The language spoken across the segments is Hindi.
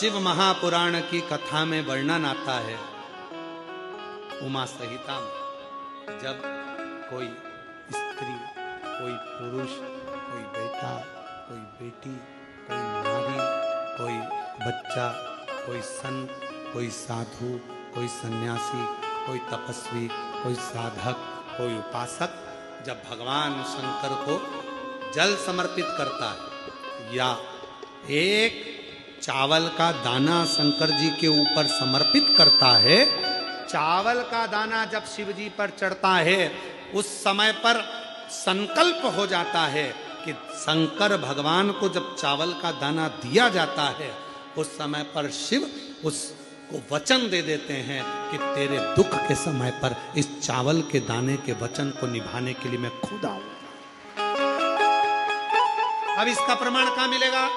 शिव महापुराण की कथा में वर्णन आता है, उमा संहिता में, जब कोई स्त्री, कोई पुरुष, कोई बेटा, कोई बेटी, कोई नारी, कोई बच्चा, कोई संत, कोई साधु, कोई सन्यासी, कोई तपस्वी, कोई साधक, कोई उपासक जब भगवान शंकर को जल समर्पित करता है या एक चावल का दाना शंकर जी के ऊपर समर्पित करता है, चावल का दाना जब शिव जी पर चढ़ता है उस समय पर संकल्प हो जाता है कि शंकर भगवान को जब चावल का दाना दिया जाता है उस समय पर शिव उसको वचन दे देते हैं कि तेरे दुख के समय पर इस चावल के दाने के वचन को निभाने के लिए मैं खुद आऊंगा। अब इसका प्रमाण कहां मिलेगा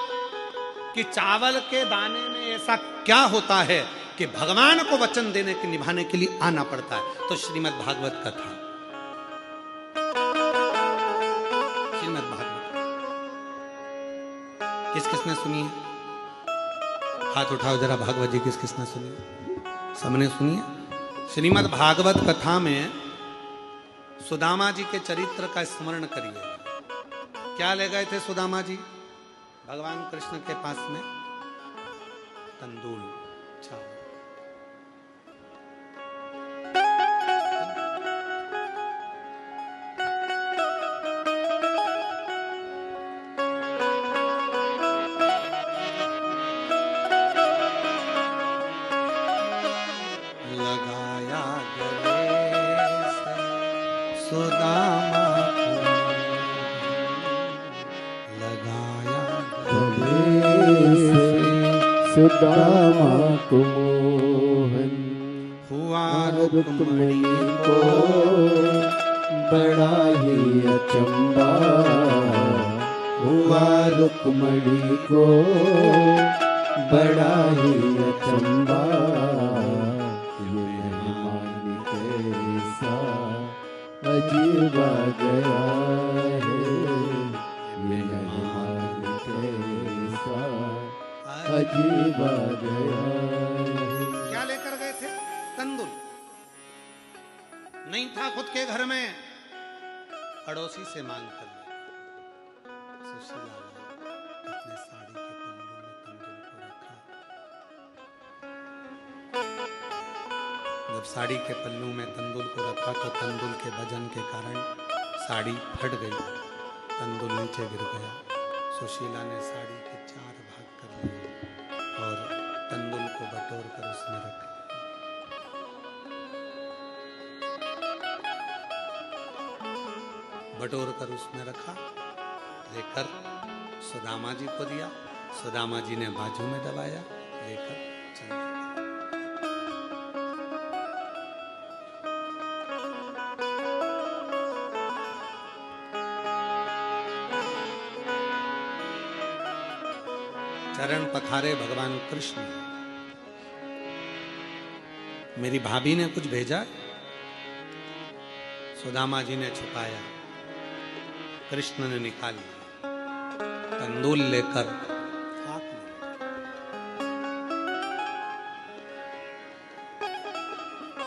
कि चावल के दाने में ऐसा क्या होता है कि भगवान को वचन देने के निभाने के लिए आना पड़ता है? तो श्रीमद् भागवत कथा, श्रीमद् भागवत किस किसने सुनी है? हाथ उठाओ जरा, भागवत जी किस किसने सुनी है? सबने सुनी है। श्रीमद् भागवत कथा में सुदामा जी के चरित्र का स्मरण करिए। क्या ले गए थे सुदामा जी भगवान कृष्ण के पास में? तंदूल, चावल। लगाया गले से सुदामा सुदामा को मोहन हुआ रुक्मणी को बड़ा ही अचंबा, हुआ रुक्मणी को बड़ा ही अचंबा। ये मेहमान कैसा अजीबा गया है, मेहमान कैसा अजीबा गया। क्या लेकर गए थे? तंदूल। नहीं था खुद के घर में, पड़ोसी से मांग कर सुशीला ने अपने साड़ी के पल्लू में तंदूल को रखा। जब साड़ी के पल्लू में तंदूल को रखा तो तंदूल के वजन के कारण साड़ी फट गई, तंदूल नीचे गिर गया। सुशीला ने साड़ी के 4 भाग कर लिए और तंदूल को बटोर कर उसमें रख लिया। बटोर कर उसमें रखा, लेकर सुदामा जी को दिया। सुदामा जी ने बाजू में दबाया, लेकर चल दिया। चरण पखारे भगवान कृष्ण। मेरी भाभी ने कुछ भेजा, सुदामा जी ने छुपाया, कृष्ण ने निकाल लिया, तंदूल लेकर हाथ में।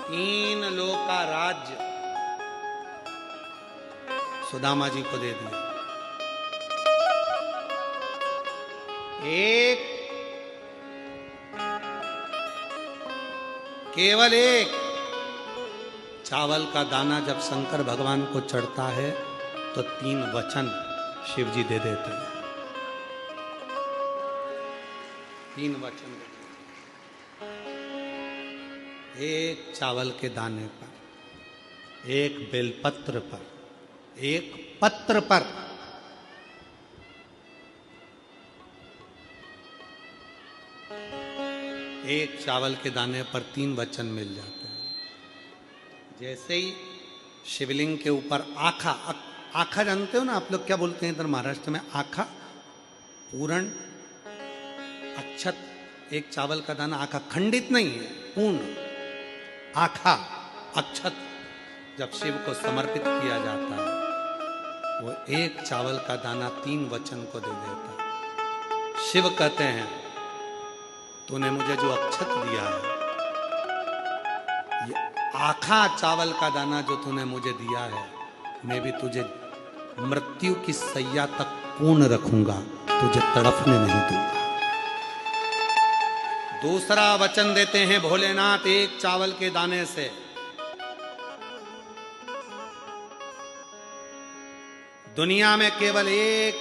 तीन लोक का राज्य सुदामा जी को दे दिया। एक, केवल एक चावल का दाना जब शंकर भगवान को चढ़ता है तो 3 वचन शिव जी दे देते हैं। 3 वचन एक चावल के दाने पर, एक बेलपत्र पर, एक पत्र पर। एक चावल के दाने पर 3 वचन मिल जाते हैं। जैसे ही शिवलिंग के ऊपर आखा, आखा जानते हो ना आप लोग, क्या बोलते हैं इधर महाराष्ट्र में? आखा, पूर्ण, अक्षत, एक चावल का दाना आखा, खंडित नहीं है, पूर्ण आखा अक्षत जब शिव को समर्पित किया जाता है वो एक चावल का दाना 3 वचन को दे देता है। शिव कहते हैं तूने मुझे जो अक्षत दिया है, ये आखा चावल का दाना जो तूने मुझे दिया है, मैं भी तुझे मृत्यु की सैया तक पूर्ण रखूंगा, तुझे तड़फने नहीं दूंगा। दूसरा वचन देते हैं भोलेनाथ एक चावल के दाने से। दुनिया में केवल एक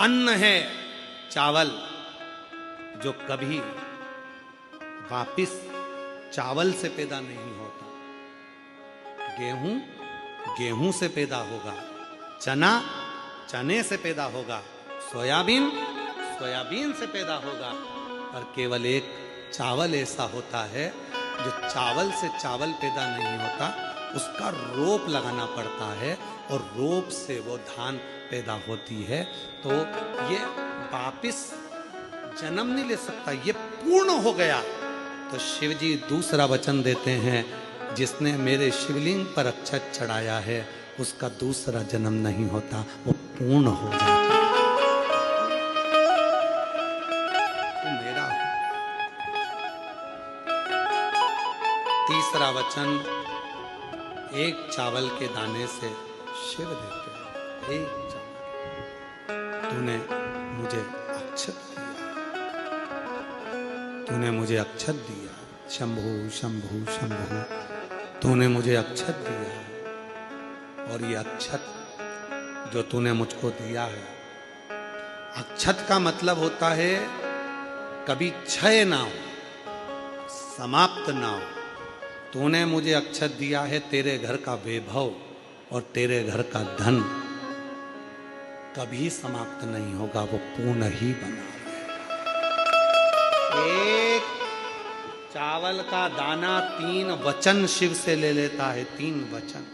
अन्न है, चावल, जो कभी वापिस चावल से पैदा नहीं होता। गेहूं गेहूं से पैदा होगा, चना चने से पैदा होगा, सोयाबीन सोयाबीन से पैदा होगा, पर केवल एक चावल ऐसा होता है जो चावल से चावल पैदा नहीं होता, उसका रोप लगाना पड़ता है और रोप से वो धान पैदा होती है। तो ये वापिस जन्म नहीं ले सकता, ये पूर्ण हो गया। तो शिव जी दूसरा वचन देते हैं, जिसने मेरे शिवलिंग पर अक्षत चढ़ाया है उसका दूसरा जन्म नहीं होता, वो पूर्ण हो जाता। तो मेरा तीसरा वचन एक चावल के दाने से शिव देते हैं। एक चावल, तूने मुझे अक्षत दिया, तूने मुझे अक्षत दिया, शंभु शंभु शंभु, तूने मुझे अक्षत दिया। और ये अक्षत जो तूने मुझको दिया है, अक्षत का मतलब होता है कभी क्षय ना हो, समाप्त ना हो। तूने मुझे अक्षत दिया है, तेरे घर का वैभव और तेरे घर का धन कभी समाप्त नहीं होगा, वो पूर्ण ही बना रहेगा। एक चावल का दाना 3 वचन शिव से ले लेता है, 3 वचन।